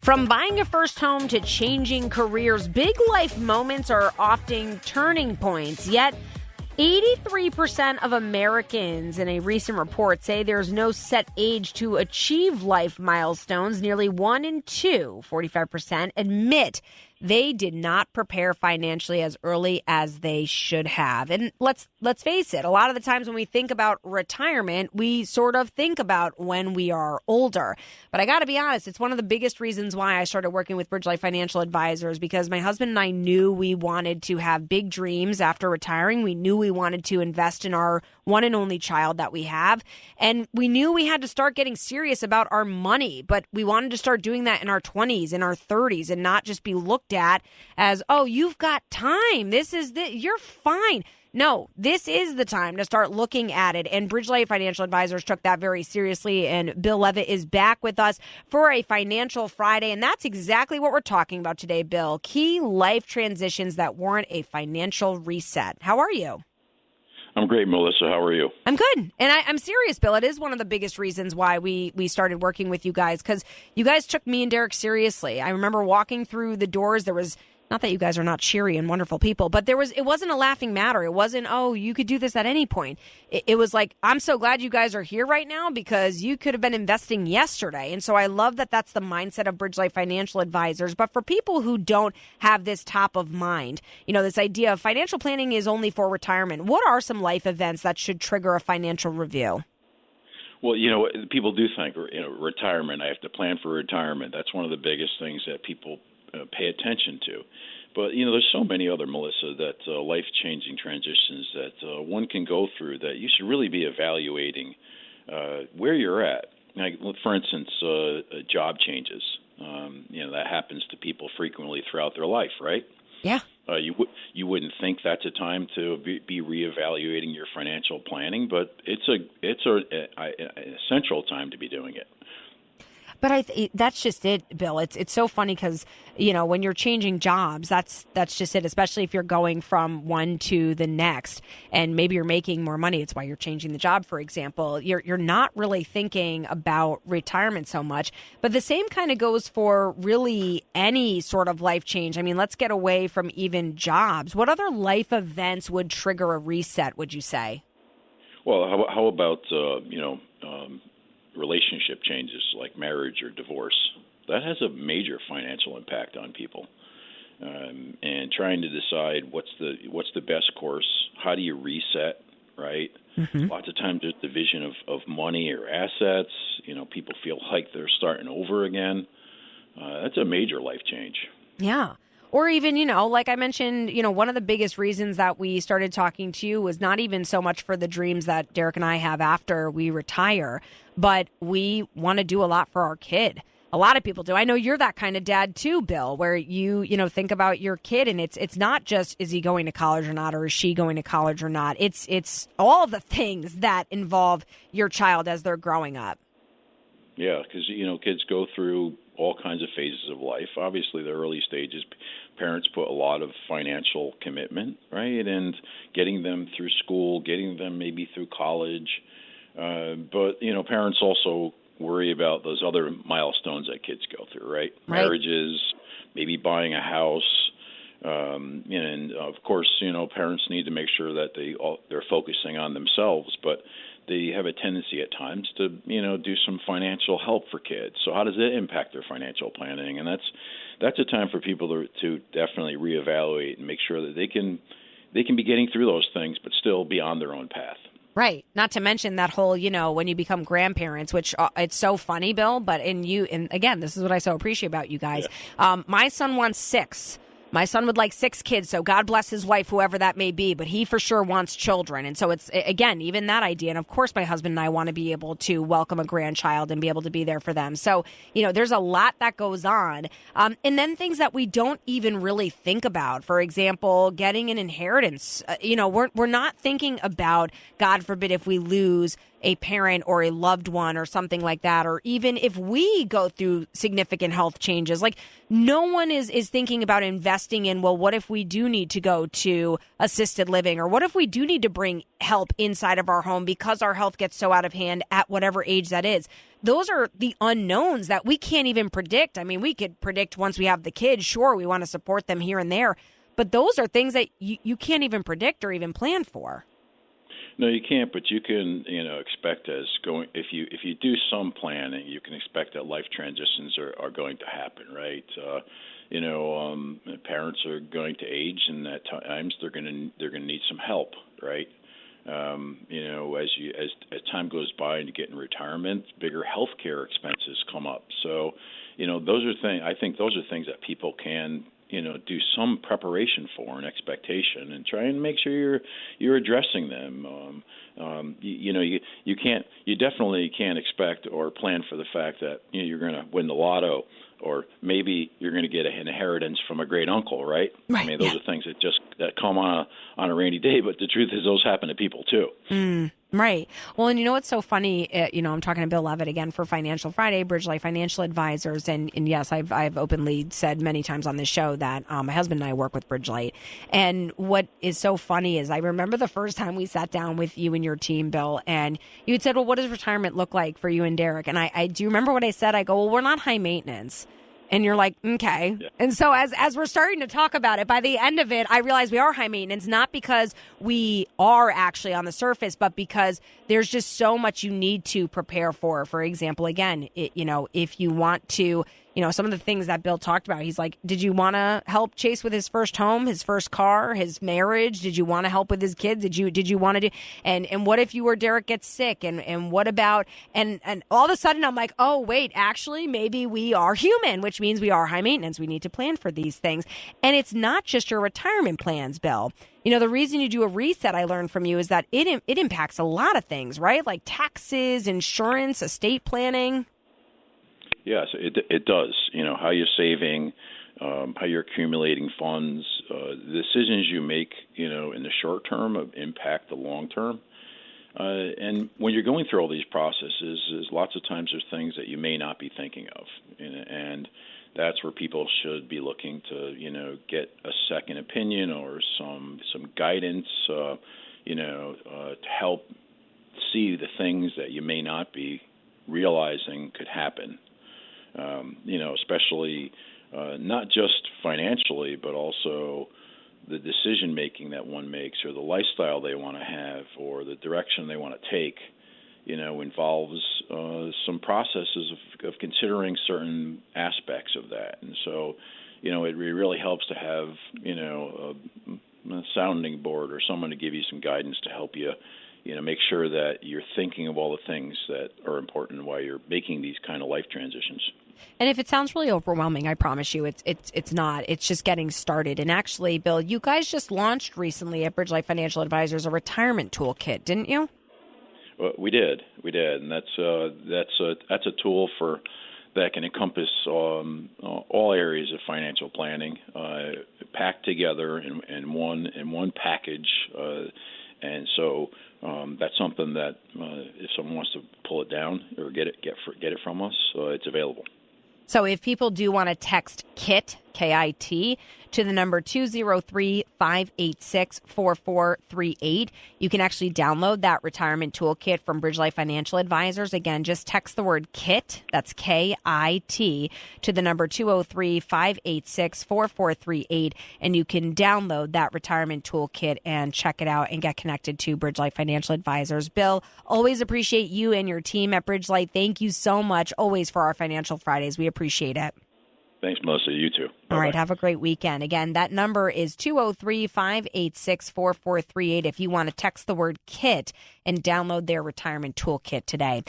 From buying a first home to changing careers, big life moments are often turning points. Yet, 83% of Americans in a recent report say there's no set age to achieve life milestones. Nearly 1 in 2, 45%, admit they did not prepare financially as early as they should have. And let's face it, a lot of the times when we think about retirement, we sort of think about when we are older. But I got to be honest, it's one of the biggest reasons why I started working with Bridgelight Financial Advisors, because my husband and I knew we wanted to have big dreams after retiring. We knew we wanted to invest in our one and only child that we have. And we knew we had to start getting serious about our money, but we wanted to start doing that in our 20s, in our 30s, and not just be looked at as, oh, you've got time. You're fine. No, this is the time to start looking at it. And Bridgelight Financial Advisors took that very seriously. And Bill Leavitt is back with us for a Financial Friday. And that's exactly what we're talking about today, Bill. Key life transitions that warrant a financial reset. How are you? I'm great, Melissa. How are you? I'm good. And I'm serious, Bill. It is one of the biggest reasons why we started working with you guys, because you guys took me and Derek seriously. I remember walking through the doors. There was, not that you guys are not cheery and wonderful people, but it wasn't a laughing matter. It wasn't, oh, you could do this at any point. It was like, I'm so glad you guys are here right now because you could have been investing yesterday. And so I love that that's the mindset of Bridgelight Financial Advisors. But for people who don't have this top of mind, this idea of financial planning is only for retirement, what are some life events that should trigger a financial review? Well, people do think, retirement, I have to plan for retirement. That's one of the biggest things that people pay attention to. But, there's so many other, Melissa, that life-changing transitions that one can go through that you should really be evaluating where you're at. Like, for instance, job changes. That happens to people frequently throughout their life, right? Yeah. You wouldn't think that's a time to be reevaluating your financial planning, but it's an essential time to be doing it. But that's just it, Bill. It's so funny because, when you're changing jobs, that's just it, especially if you're going from one to the next and maybe you're making more money. It's why you're changing the job, for example. You're not really thinking about retirement so much. But the same kind of goes for really any sort of life change. I mean, let's get away from even jobs. What other life events would trigger a reset, would you say? Well, how about, relationship changes like marriage or divorce? That has a major financial impact on people, and trying to decide what's the best course. How do you reset? Right. Mm-hmm. Lots of times there's division of money or assets. People feel like they're starting over again. That's a major life change. Yeah. Or even, like I mentioned, one of the biggest reasons that we started talking to you was not even so much for the dreams that Derek and I have after we retire, but we want to do a lot for our kid. A lot of people do. I know you're that kind of dad too, Bill, where you think about your kid, and it's not just, is he going to college or not, or is she going to college or not? It's all of the things that involve your child as they're growing up. Yeah, because, kids go through all kinds of phases of life. Obviously, the early stages, parents put a lot of financial commitment, right? And getting them through school, getting them maybe through college. But, parents also worry about those other milestones that kids go through, right? Marriages, maybe buying a house. And, of course, parents need to make sure that they're focusing on themselves. But they have a tendency at times to, do some financial help for kids. So how does it impact their financial planning? And that's a time for people to definitely reevaluate and make sure that they can be getting through those things, but still be on their own path. Right. Not to mention that whole, when you become grandparents, which it's so funny, Bill, but and again, this is what I so appreciate about you guys. Yeah. My son wants 6. My son would like 6 kids, so God bless his wife, whoever that may be, but he for sure wants children. And so it's, again, even that idea. And of course, my husband and I want to be able to welcome a grandchild and be able to be there for them. So, there's a lot that goes on. And then things that we don't even really think about. For example, getting an inheritance. We're not thinking about, God forbid, if we lose a parent or a loved one or something like that, or even if we go through significant health changes. Like, no one is thinking about investing in, well, what if we do need to go to assisted living, or what if we do need to bring help inside of our home because our health gets so out of hand at whatever age that is. those are the unknowns that we can't even predict. I mean, we could predict once we have the kids, sure, we want to support them here and there, but those are things that you can't even predict or even plan for. No, you can't, but you can, expect if you do some planning, you can expect that life transitions are going to happen, right? Parents are going to age, and at times they're going to need some help, right? As time goes by and you get in retirement, bigger healthcare expenses come up. So, those are things. I think those are things that people can, do some preparation for and expectation, and try and make sure you're addressing them. You definitely can't expect or plan for the fact that you're going to win the lotto, or maybe you're going to get an inheritance from a great uncle, right? I mean, those are things that come on a rainy day, but the truth is those happen to people too. Right. Well, and what's so funny, I'm talking to Bill Leavitt again for Financial Friday, Bridgelight Financial Advisors. And yes, I've openly said many times on this show that my husband and I work with Bridgelight. And what is so funny is I remember the first time we sat down with you and your team, Bill, and you had said, well, what does retirement look like for you and Derek? And I do remember what I said. I go, well, we're not high maintenance. And you're like, okay. Yeah. And so as we're starting to talk about it, by the end of it, I realize we are high maintenance, not because we are actually on the surface, but because there's just so much you need to prepare for. For example, again, if you want to, some of the things that Bill talked about, he's like, did you want to help Chase with his first home, his first car, his marriage? Did you want to help with his kids? Did you want to do, and what if Derek gets sick? And what about, and all of a sudden I'm like, oh, wait, actually, maybe we are human, which means we are high maintenance. We need to plan for these things. And it's not just your retirement plans, Bill. The reason you do a reset, I learned from you, is that it impacts a lot of things, right? Like taxes, insurance, estate planning. Yes, it does. How you're saving, how you're accumulating funds, the decisions you make, in the short term impact the long term. And when you're going through all these processes, there's lots of times there's things that you may not be thinking of, and that's where people should be looking to, get a second opinion or some guidance, to help see the things that you may not be realizing could happen. Especially not just financially, but also the decision making that one makes, or the lifestyle they want to have, or the direction they want to take, involves some processes of considering certain aspects of that. And so, it really helps to have, a sounding board or someone to give you some guidance to help you, make sure that you're thinking of all the things that are important while you're making these kind of life transitions. And if it sounds really overwhelming, I promise you it's not. It's just getting started. And actually, Bill, you guys just launched recently at Bridgelight Financial Advisors a retirement toolkit, didn't you? Well, we did, and that's a tool that can encompass all areas of financial planning, packed together in one package. And so that's something that if someone wants to pull it down or get it from us, it's available. So if people do want to text KIT, K-I-T, to the number 203-586-4438, you can actually download that retirement toolkit from Bridgelight Financial Advisors. Again, just text the word KIT, that's K-I-T, to the number 203-586-4438, and you can download that retirement toolkit and check it out and get connected to Bridgelight Financial Advisors. Bill, always appreciate you and your team at Bridgelight. Thank you so much, always, for our Financial Fridays. We appreciate it. Thanks, Melissa. You too. Bye-bye. All right. Have a great weekend. Again, that number is 203-586-4438 if you want to text the word KIT and download their retirement toolkit today.